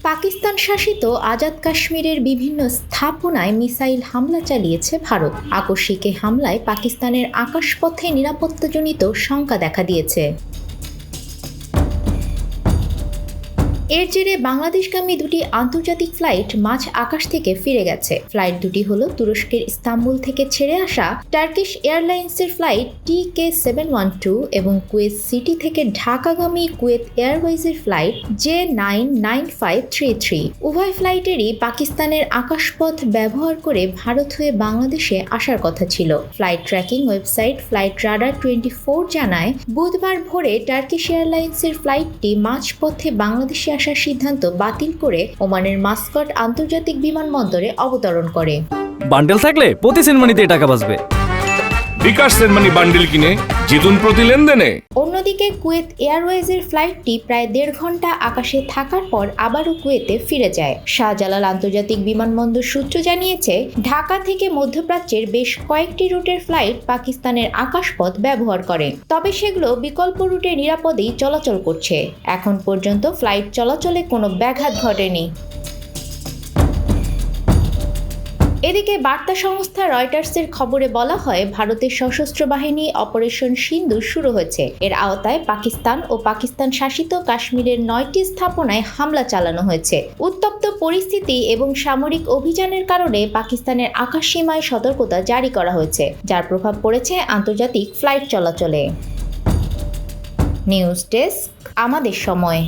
পাকিস্তান শাসিত আজাদ কাশ্মীরের বিভিন্ন স্থাপনায় মিসাইল হামলা চালিয়েছে ভারত। আকস্মিক এ হামলায় পাকিস্তানের আকাশপথে নিরাপত্তাজনিত শঙ্কা দেখা দিয়েছে। এর জেরে বাংলাদেশগামী দুটি আন্তর্জাতিক ফ্লাইট মাঝ আকাশ থেকে ফিরে গেছে। ফ্লাইট দুটি হলো তুরস্কের ইস্তাম্বুল থেকে ছেড়ে আসা টার্কিশ এয়ারলাইন্সের ফ্লাইট TK712 এবং কুয়েত সিটি থেকে ঢাকাগামী কুয়েত এয়ারওয়েজের ফ্লাইট J99533। উভয় ফ্লাইটেরই পাকিস্তানের আকাশপথ ব্যবহার করে ভারত হয়ে বাংলাদেশে আসার কথা ছিল। Flight tracking website flight radar 24 জানায়, বুধবার ভোরে টার্কিশ এয়ারলাইন্সের ফ্লাইটটি মাঝপথে বাংলাদেশে আসার সিদ্ধান্ত বাতিল করে ওমানের মাস্কট আন্তর্জাতিক বিমানবন্দরে অবতরণ করে। বান্ডেল থাকলে প্রতি সেনমানিতে টাকা বাঁচবে। বিকাশ সেনমানি বান্ডেল কিনে জিতুন প্রতি লেনদেনে। অন্যদিকে কুয়েত এয়ারওয়েজের ফ্লাইটটি প্রায় 1.5 ঘন্টা আকাশে থাকার পর আবারও কুয়েতে ফিরে যায়। শাহজালাল আন্তর্জাতিক বিমানবন্দর সূত্র জানিয়েছে, ঢাকা থেকে মধ্যপ্রাচ্যের বেশ কয়েকটি রুটের ফ্লাইট পাকিস্তানের আকাশপথ ব্যবহার করে, তবে সেগুলো বিকল্প রুটে নিরাপদেই চলাচল করছে। এখন পর্যন্ত ফ্লাইট চলাচলে কোনো ব্যাঘাত ঘটেনি। এদিকে বার্তা সংস্থা রয়টার্সের খবরে বলা হয়, ভারতের সশস্ত্র বাহিনী অপারেশন সিন্দুর শুরু হয়েছে। এর আওতায় পাকিস্তান ও পাকিস্তান শাসিত কাশ্মীরের 9টি স্থাপনায় হামলা চালানো হয়েছে। উত্তপ্ত পরিস্থিতি এবং সামরিক অভিযানের কারণে পাকিস্তানের আকাশসীমায় সতর্কতা জারি করা হয়েছে, যার প্রভাব পড়েছে আন্তর্জাতিক ফ্লাইট চলাচলে। নিউজ ডেস্ক, আমাদের সময়।